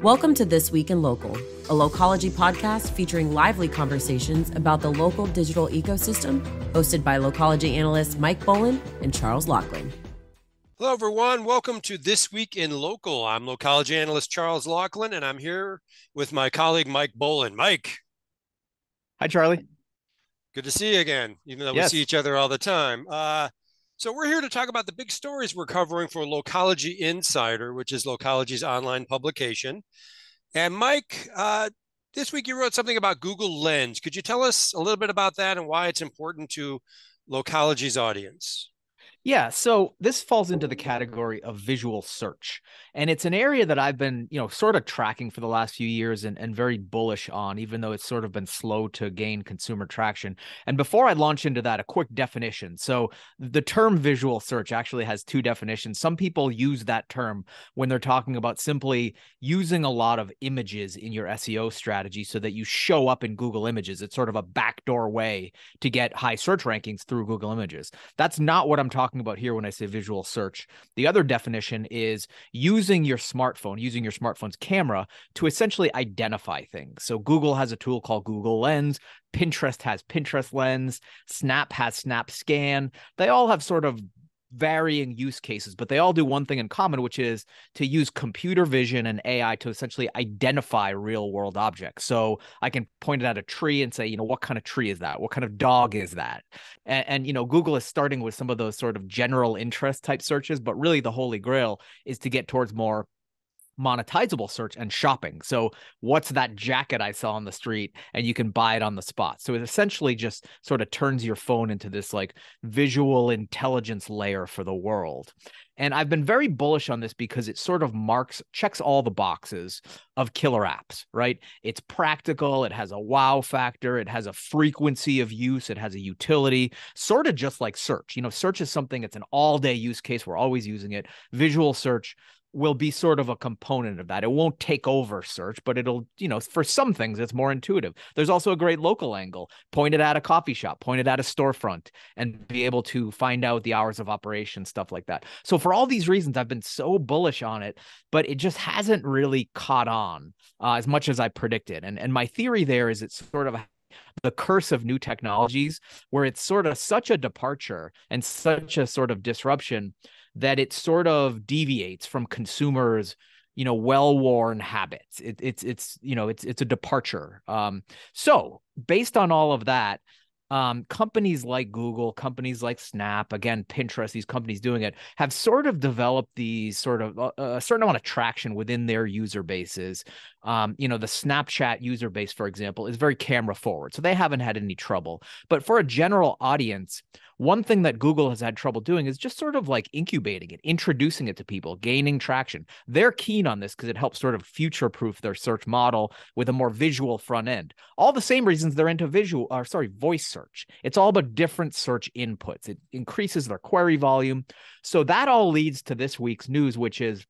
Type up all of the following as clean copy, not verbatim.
Welcome to This Week in Local, a Localogy podcast featuring lively conversations about the local digital ecosystem, hosted by Localogy analysts Mike Boland and Charles Laughlin. Hello, everyone. Welcome to This Week in Local. I'm Localogy analyst Charles Laughlin, and I'm here with my colleague Mike Boland. Mike. Hi, Charlie. Good to see you again, even though Yes. we see each other all the time. So we're here to talk about the big stories we're covering for Localogy Insider, which is Localogy's online publication. And Mike, this week you wrote something about Google Lens. Could you tell us a little bit about that and why it's important to Localogy's audience? Yeah, so this falls into the category of visual search. And it's an area that I've been, sort of tracking for the last few years and very bullish on, even though it's sort of been slow to gain consumer traction. And before I launch into that, a quick definition. So the term visual search actually has two definitions. Some people use that term when they're talking about simply using a lot of images in your SEO strategy so that you show up in Google Images. It's sort of a backdoor way to get high search rankings through Google Images. That's not what I'm talking about here when I say visual search. The other definition is using your smartphone's camera to essentially identify things. So Google has a tool called Google Lens, Pinterest has Pinterest Lens, Snap has Snap Scan. They all have sort of varying use cases, but they all do one thing in common, which is to use computer vision and AI to essentially identify real world objects. So I can point it at a tree and say, what kind of tree is that? What kind of dog is that? And Google is starting with some of those sort of general interest type searches, but really the holy grail is to get towards more monetizable search and shopping. So what's that jacket I saw on the street, and you can buy it on the spot. So it essentially just sort of turns your phone into this like visual intelligence layer for the world. And I've been very bullish on this because it sort of checks all the boxes of killer apps, right? It's practical. It has a wow factor. It has a frequency of use. It has a utility, sort of just like search. Search is something, it's an all-day use case. We're always using it. Visual search will be sort of a component of that. It won't take over search, but it'll, for some things, it's more intuitive. There's also a great local angle, pointed at a coffee shop, pointed at a storefront, and be able to find out the hours of operation, stuff like that. So for all these reasons, I've been so bullish on it, but it just hasn't really caught on as much as I predicted. And my theory there is it's sort of the curse of new technologies, where it's sort of such a departure and such a sort of disruption that it sort of deviates from consumers, well-worn habits. It's a departure. So based on all of that, companies like Google, companies like Snap, again, Pinterest, these companies doing it, have sort of developed these sort of a certain amount of traction within their user bases. The Snapchat user base, for example, is very camera forward, so they haven't had any trouble. But for a general audience, one thing that Google has had trouble doing is just sort of like incubating it, introducing it to people, gaining traction. They're keen on this because it helps sort of future-proof their search model with a more visual front end. All the same reasons they're into voice search. It's all about different search inputs. It increases their query volume. So that all leads to this week's news, which is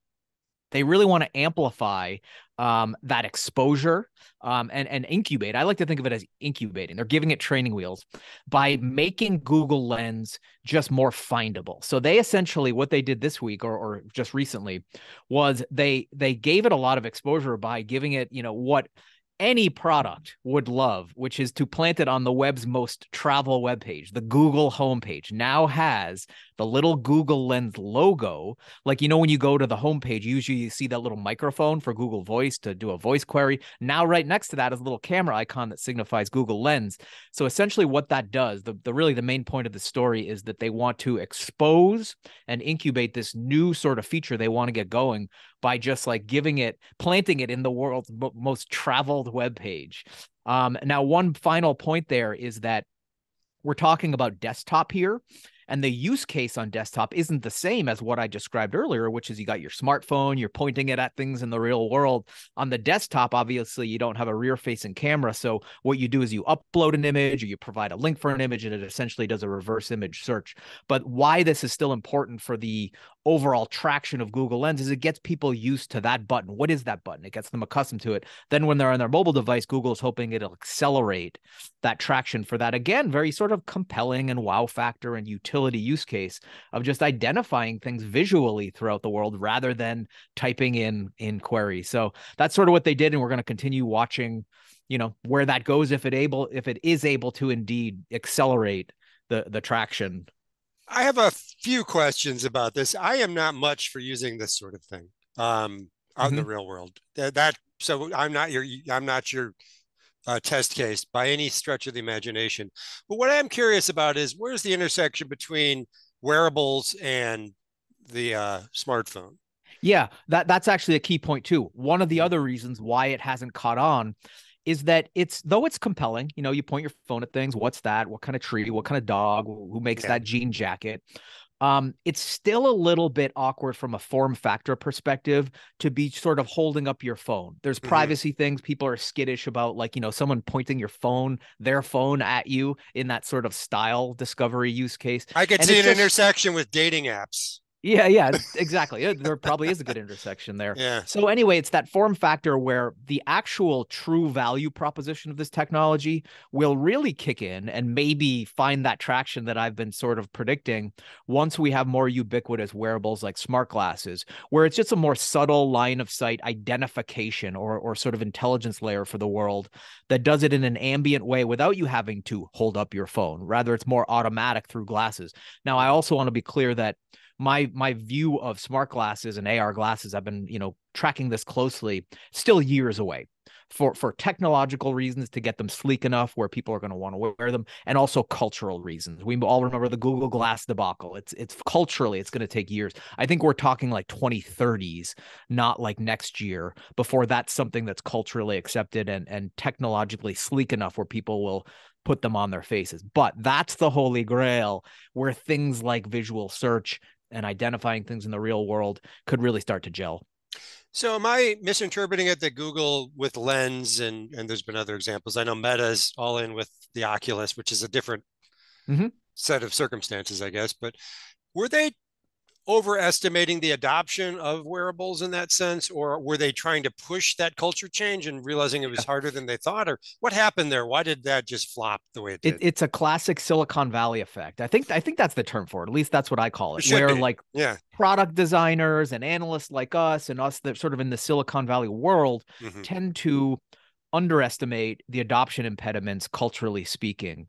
they really want to amplify that exposure and incubate. I like to think of it as incubating. They're giving it training wheels by making Google Lens just more findable. So they essentially, what they did this week or just recently was they gave it a lot of exposure by giving it, what any product would love, which is to plant it on the web's most travel webpage. The Google homepage now has the little Google Lens logo. Like, when you go to the homepage, usually you see that little microphone for Google Voice to do a voice query. Now, right next to that is a little camera icon that signifies Google Lens. So essentially what that does, the main point of the story is that they want to expose and incubate this new sort of feature they want to get going by just like planting it in the world's most traveled web page. Now, one final point there is that we're talking about desktop here. And the use case on desktop isn't the same as what I described earlier, which is you got your smartphone, you're pointing it at things in the real world. On the desktop, obviously, you don't have a rear-facing camera. So what you do is you upload an image or you provide a link for an image, and it essentially does a reverse image search. But why this is still important for the overall traction of Google Lens is it gets people used to that button. What is that button? It gets them accustomed to it. Then when they're on their mobile device, Google is hoping it'll accelerate that traction for that, again, very sort of compelling and wow factor and utility use case of just identifying things visually throughout the world rather than typing in query. So that's sort of what they did, and we're going to continue watching, where that goes if it is able to indeed accelerate the traction. I have a few questions about this. I am not much for using this sort of thing out in the real world. So I'm not your test case by any stretch of the imagination. But what I'm curious about is where's the intersection between wearables and the smartphone? Yeah, that's actually a key point too. One of the other reasons why it hasn't caught on is that though it's compelling, you point your phone at things. What's that? What kind of tree? What kind of dog? Who makes that jean jacket? It's still a little bit awkward from a form factor perspective to be sort of holding up your phone. There's privacy things. People are skittish about, like, someone pointing their phone at you in that sort of style discovery use case. I could see an intersection with dating apps. Yeah, exactly. There probably is a good intersection there. Yeah. So anyway, it's that form factor where the actual true value proposition of this technology will really kick in and maybe find that traction that I've been sort of predicting once we have more ubiquitous wearables like smart glasses, where it's just a more subtle line of sight identification or sort of intelligence layer for the world that does it in an ambient way without you having to hold up your phone. Rather, it's more automatic through glasses. Now, I also want to be clear that my view of smart glasses and AR glasses, I've been, tracking this closely, still years away for technological reasons to get them sleek enough where people are going to want to wear them, and also cultural reasons. We all remember the Google Glass debacle. It's culturally, it's going to take years. I think we're talking like 2030s, not like next year, before that's something that's culturally accepted and technologically sleek enough where people will put them on their faces. But that's the holy grail where things like visual search and identifying things in the real world could really start to gel. So am I misinterpreting it that Google with Lens and there's been other examples? I know Meta's all in with the Oculus, which is a different set of circumstances, I guess. But were they overestimating the adoption of wearables in that sense, or were they trying to push that culture change and realizing it was harder than they thought, or what happened there? Why did that just flop the way it did? It's a classic Silicon Valley effect. I think that's the term for it. At least that's what I call it. Where like product designers and analysts like us and us that sort of in the Silicon Valley world tend to underestimate the adoption impediments, culturally speaking.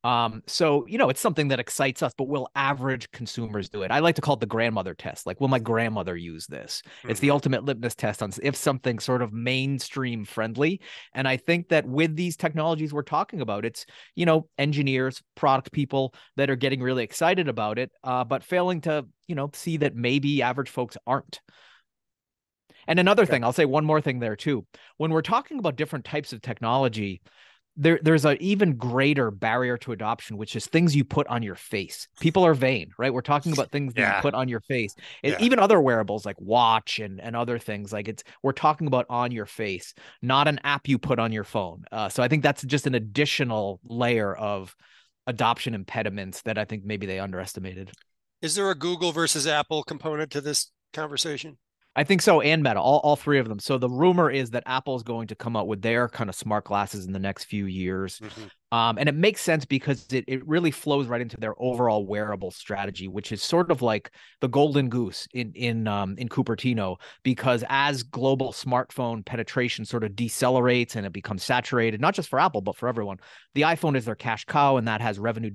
So, it's something that excites us, but will average consumers do it? I like to call it the grandmother test. Like, will my grandmother use this? It's the ultimate litmus test on if something's sort of mainstream friendly. And I think that with these technologies we're talking about, it's, engineers, product people that are getting really excited about it, but failing to, see that maybe average folks aren't. And another thing, I'll say one more thing there too. When we're talking about different types of technology, there's an even greater barrier to adoption, which is things you put on your face. People are vain, right? We're talking about things that you put on your face. Even other wearables like watch and other things, like we're talking about on your face, not an app you put on your phone. So I think that's just an additional layer of adoption impediments that I think maybe they underestimated. Is there a Google versus Apple component to this conversation? I think so, and Meta, all three of them. So the rumor is that Apple is going to come out with their kind of smart glasses in the next few years. And it makes sense because it really flows right into their overall wearable strategy, which is sort of like the golden goose in Cupertino, because as global smartphone penetration sort of decelerates and it becomes saturated, not just for Apple, but for everyone, the iPhone is their cash cow, and that has revenue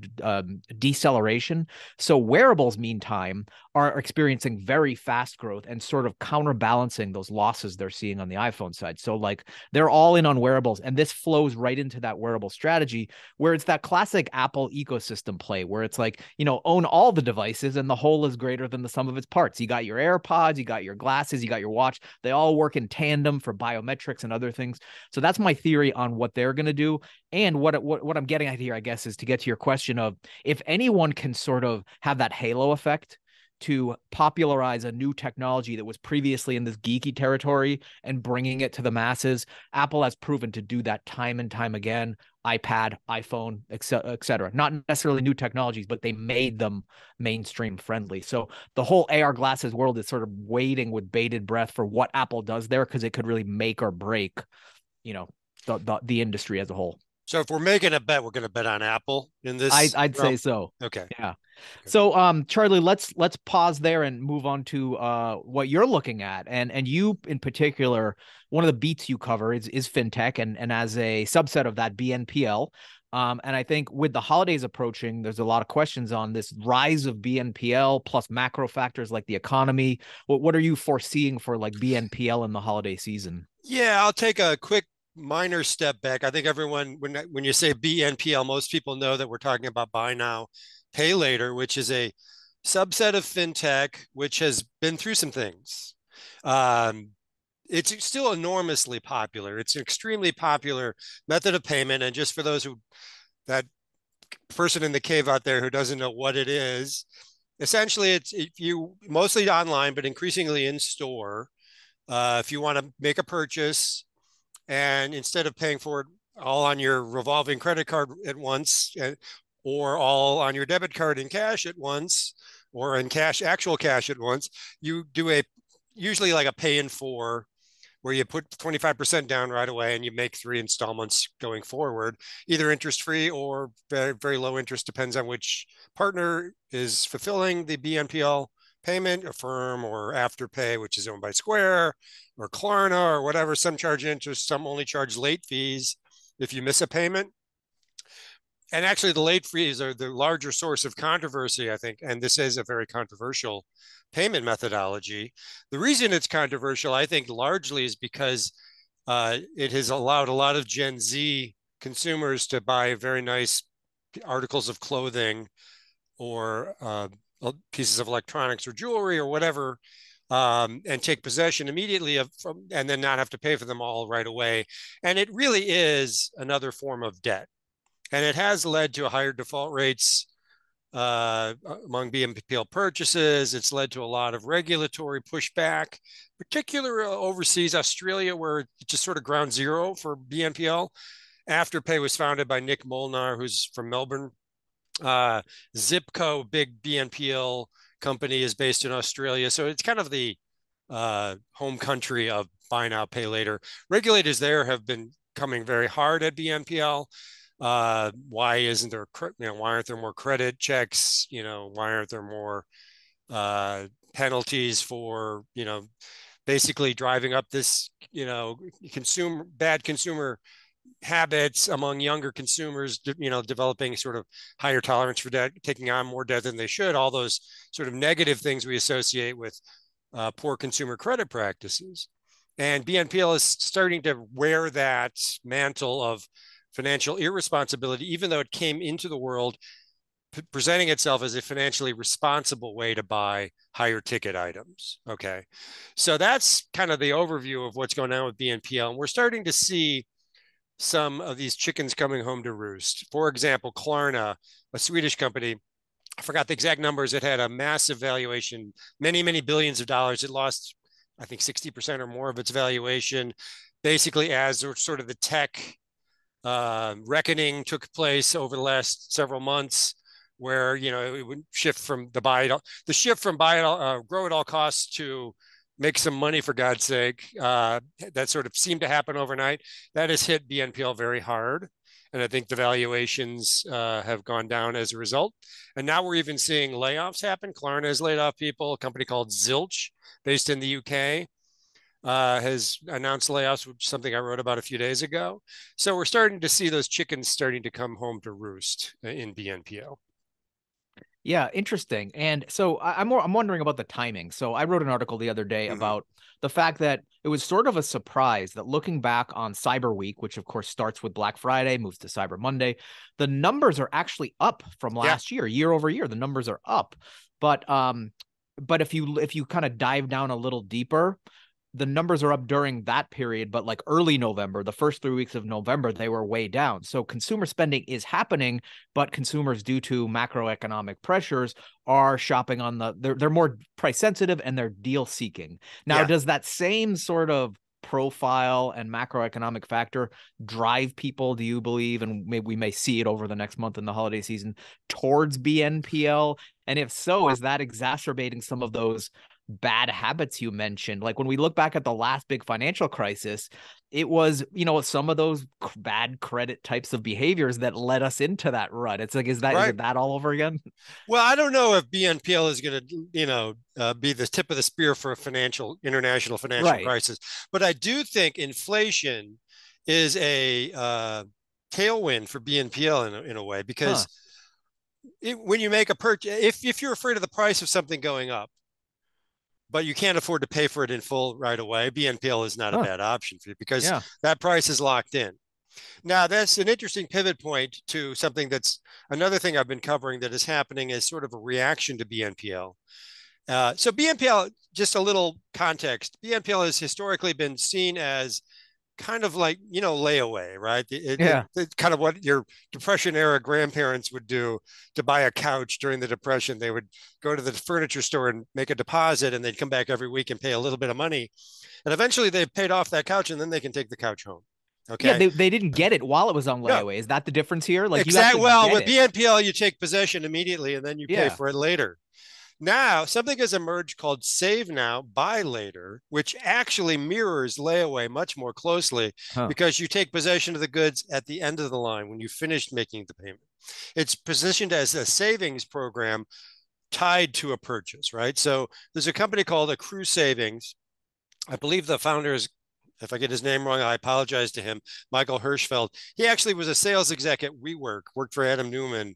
deceleration. So wearables, meantime, are experiencing very fast growth and sort of counterbalancing those losses they're seeing on the iPhone side. So like they're all in on wearables, and this flows right into that wearable strategy where it's that classic Apple ecosystem play where it's like, own all the devices and the whole is greater than the sum of its parts. You got your AirPods, you got your glasses, you got your watch. They all work in tandem for biometrics and other things. So that's my theory on what they're going to do. And what I'm getting at here, I guess, is to get to your question of if anyone can sort of have that halo effect to popularize a new technology that was previously in this geeky territory and bringing it to the masses. Apple has proven to do that time and time again. iPad, iPhone, et cetera. Not necessarily new technologies, but they made them mainstream friendly. So the whole AR glasses world is sort of waiting with bated breath for what Apple does there, because it could really make or break, the industry as a whole. So if we're making a bet, we're going to bet on Apple in this. I'd say so. Okay. Yeah. Okay. So, Charlie, let's pause there and move on to what you're looking at, and you in particular. One of the beats you cover is fintech, and as a subset of that, BNPL. And I think with the holidays approaching, there's a lot of questions on this rise of BNPL plus macro factors like the economy. What are you foreseeing for like BNPL in the holiday season? Yeah, I'll take a quick minor step back. I think everyone, when you say BNPL, most people know that we're talking about buy now, pay later, which is a subset of fintech, which has been through some things. It's still enormously popular. It's an extremely popular method of payment. And just for those that person in the cave out there who doesn't know what it is, essentially it's you mostly online, but increasingly in store. If you want to make a purchase, and instead of paying for it all on your revolving credit card at once, or all on your debit card in cash at once, or in actual cash at once, you do usually like a pay in 4, where you put 25% down right away and you make 3 installments going forward, either interest-free or very, very low interest, depends on which partner is fulfilling the BNPL payment, Affirm or Afterpay, which is owned by Square, or Klarna, or whatever. Some charge interest, some only charge late fees if you miss a payment. And actually, the late fees are the larger source of controversy, I think. And this is a very controversial payment methodology. The reason it's controversial, I think, largely is because it has allowed a lot of Gen Z consumers to buy very nice articles of clothing or pieces of electronics or jewelry or whatever, and take possession immediately and then not have to pay for them all right away. And it really is another form of debt. And it has led to higher default rates among BNPL purchases. It's led to a lot of regulatory pushback, particularly overseas, Australia, where it's just sort of ground zero for BNPL. Afterpay was founded by Nick Molnar, who's from Melbourne. Zipco, big BNPL company, is based in Australia. So it's kind of the home country of buy now, pay later. Regulators there have been coming very hard at BNPL. Why isn't there, why aren't there more credit checks? Why aren't there more penalties for, basically driving up this, bad consumer habits among younger consumers, developing sort of higher tolerance for debt, taking on more debt than they should, all those sort of negative things we associate with poor consumer credit practices. And BNPL is starting to wear that mantle of financial irresponsibility, even though it came into the world presenting itself as a financially responsible way to buy higher ticket items. Okay. So that's kind of the overview of what's going on with BNPL. And we're starting to see some of these chickens coming home to roost. For example, Klarna, a Swedish company, I forgot the exact numbers. It had a massive valuation, many, many billions of dollars. It lost, I think, 60% or more of its valuation, basically as sort of the tech reckoning took place over the last several months, where it would shift from grow at all costs to make some money, for God's sake. That sort of seemed to happen overnight. That has hit BNPL very hard, and I think the valuations have gone down as a result. And now we're even seeing layoffs happen. Klarna has laid off people. A company called Zilch, based in the UK, has announced layoffs, which is something I wrote about a few days ago. So we're starting to see those chickens starting to come home to roost in BNPL. Yeah, interesting. And so I'm wondering about the timing. So I wrote an article the other day about the fact that it was sort of a surprise that looking back on Cyber Week, which of course starts with Black Friday, moves to Cyber Monday, the numbers are actually up from last year over year. The numbers are up. But if you kind of dive down a little deeper, the numbers are up during that period, but like early November, the first 3 weeks of November, they were way down. So consumer spending is happening, but consumers, due to macroeconomic pressures, are shopping on they're more price sensitive and they're deal seeking. Now, does that same sort of profile and macroeconomic factor drive people, do you believe, and maybe we may see it over the next month in the holiday season, towards BNPL? And if so, is that exacerbating some of those bad habits you mentioned? Like when we look back at the last big financial crisis, it was, some of those bad credit types of behaviors that led us into that rut. It's like, is it that all over again? Well, I don't know if BNPL is going to, be the tip of the spear for a international financial crisis, but I do think inflation is a tailwind for BNPL in a way, because when you make a purchase, if you're afraid of the price of something going up, but you can't afford to pay for it in full right away, BNPL is not a bad option for you, because that price is locked in. Now, that's an interesting pivot point to something that's another thing I've been covering that is happening as sort of a reaction to BNPL. So BNPL, just a little context, BNPL has historically been seen as kind of like, layaway, right? It's kind of what your Depression era grandparents would do to buy a couch during the Depression. They would go to the furniture store and make a deposit, and they'd come back every week and pay a little bit of money. And eventually they've paid off that couch, and then they can take the couch home. Okay. Yeah, they didn't get it while it was on layaway. Is that the difference here? Like, exactly. Well, with BNPL, you take possession immediately, and then you pay for it later. Now, something has emerged called Save Now, Buy Later, which actually mirrors layaway much more closely, because you take possession of the goods at the end of the line when you finished making the payment. It's positioned as a savings program tied to a purchase, right? So there's a company called Accrue Savings. I believe the founder is, if I get his name wrong, I apologize to him, Michael Hirschfeld. He actually was a sales exec at WeWork, worked for Adam Newman.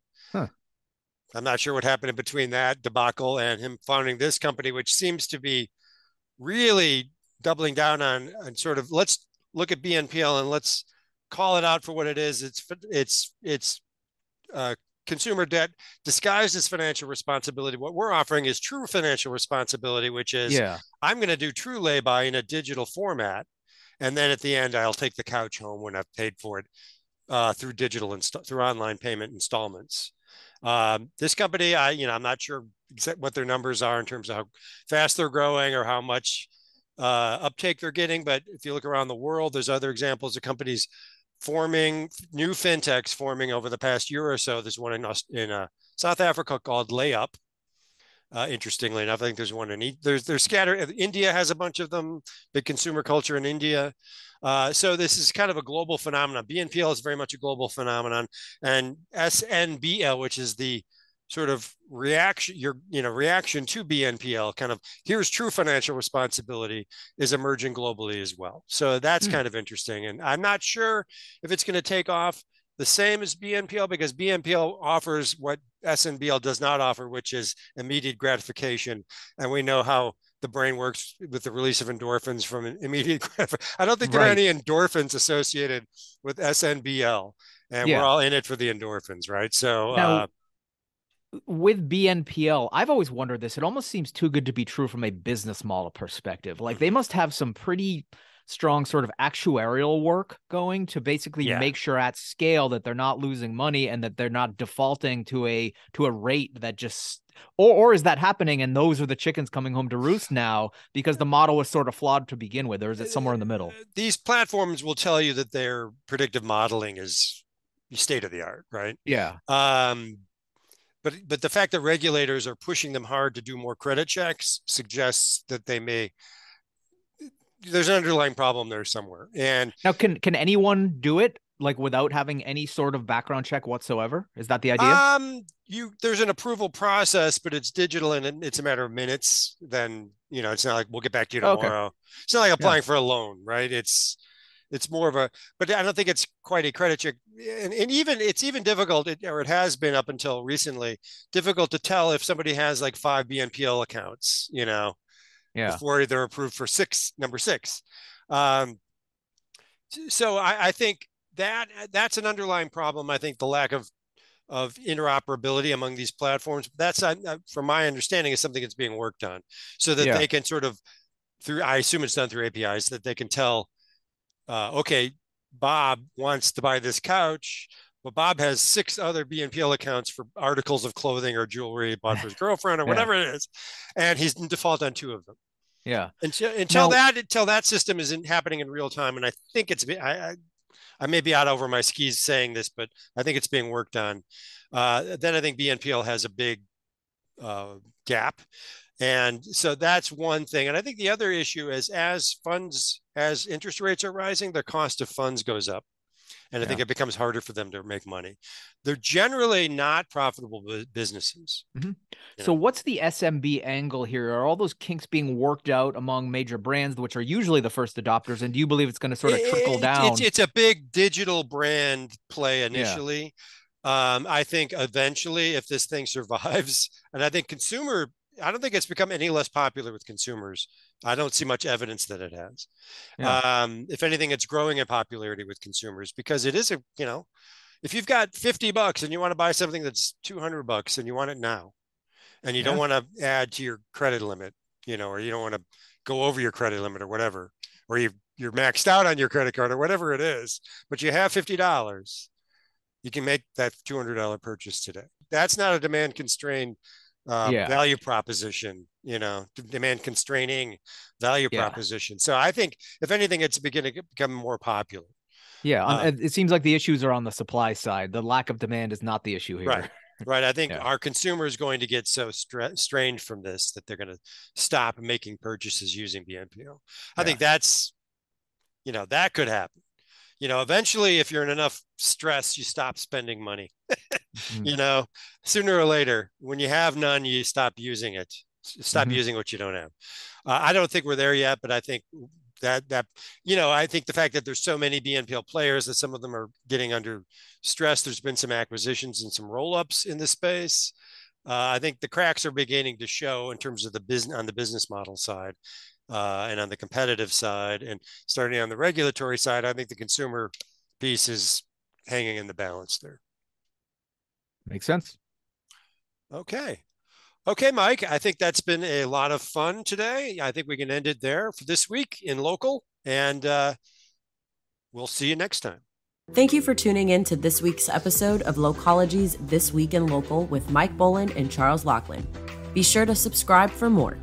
I'm not sure what happened in between that debacle and him founding this company, which seems to be really doubling down on sort of, let's look at BNPL and let's call it out for what it is. It's consumer debt disguised as financial responsibility. What we're offering is true financial responsibility, which is I'm going to do true lay-by in a digital format, and then at the end I'll take the couch home when I've paid for it through through online payment installments. This company, I'm not sure what their numbers are in terms of how fast they're growing or how much uptake they're getting. But if you look around the world, there's other examples of companies forming, new fintechs forming over the past year or so. There's one in South Africa called Layup. Interestingly enough, I think there's one in they're scattered. India has a bunch of them. Big consumer culture in India. So this is kind of a global phenomenon. BNPL is very much a global phenomenon, and SNBL, which is the sort of reaction to BNPL, kind of here's true financial responsibility, is emerging globally as well. So that's kind of interesting, and I'm not sure if it's going to take off the same as BNPL, because BNPL offers what SNBL does not offer, which is immediate gratification. And we know how the brain works with the release of endorphins from immediate gratification. I don't think there are any endorphins associated with SNBL, and we're all in it for the endorphins, right? So now, with BNPL, I've always wondered this. It almost seems too good to be true from a business model perspective. Like they must have some pretty strong sort of actuarial work going to basically make sure at scale that they're not losing money and that they're not defaulting to a rate that just, or is that happening and those are the chickens coming home to roost now because the model was sort of flawed to begin with, or is it somewhere in the middle? These platforms will tell you that their predictive modeling is state of the art, right? Yeah. But the fact that regulators are pushing them hard to do more credit checks suggests that there's an underlying problem there somewhere. And now, can anyone do it like without having any sort of background check whatsoever? Is that the idea? There's an approval process, but it's digital and it's a matter of minutes. Then, it's not like we'll get back to you tomorrow. Okay. It's not like applying for a loan, right? It's more of but I don't think it's quite a credit check. And it's even difficult, or it has been up until recently, difficult to tell if somebody has like 5 BNPL accounts, before they're approved for number 6. So I think that's an underlying problem. I think the lack of interoperability among these platforms, that's from my understanding is something that's being worked on so that they can sort of I assume it's done through APIs, that they can tell, okay, Bob wants to buy this couch, but Bob has 6 other BNPL accounts for articles of clothing or jewelry he bought for his girlfriend or whatever it is, and he's in default on 2 of them. Yeah. Until that system isn't happening in real time, and I think I may be out over my skis saying this, but I think it's being worked on. Then I think BNPL has a big gap. And so that's one thing. And I think the other issue is as interest rates are rising, the cost of funds goes up. And I think it becomes harder for them to make money. They're generally not profitable businesses. Mm-hmm. So what's the SMB angle here? Are all those kinks being worked out among major brands, which are usually the first adopters? And do you believe it's going to sort of trickle down? It's a big digital brand play initially. I think eventually, if this thing survives, and I don't think it's become any less popular with consumers. I don't see much evidence that it has. Yeah. If anything, it's growing in popularity with consumers because it is if you've got $50 and you want to buy something that's $200 and you want it now, and you don't want to add to your credit limit, or you don't want to go over your credit limit or whatever, or you're maxed out on your credit card or whatever it is, but you have $50, you can make that $200 purchase today. That's not a demand constrained value proposition, demand constraining value proposition. So I think if anything, it's beginning to become more popular. Yeah. It seems like the issues are on the supply side. The lack of demand is not the issue here. Right. I think our consumer is going to get so strained from this that they're going to stop making purchases using BNPL. I think that's, that could happen. Eventually, if you're in enough stress, you stop spending money. Sooner or later, when you have none, you stop using it. Stop using what you don't have. I don't think we're there yet, but I think I think the fact that there's so many BNPL players that some of them are getting under stress. There's been some acquisitions and some roll-ups in the space. I think the cracks are beginning to show in terms of on the business model side. And on the competitive side and starting on the regulatory side, I think the consumer piece is hanging in the balance there. Makes sense. Okay, Mike, I think that's been a lot of fun today. I think we can end it there for this week in local, and we'll see you next time. Thank you for tuning in to this week's episode of Localogy's This Week in Local with Mike Boland and Charles Laughlin. Be sure to subscribe for more.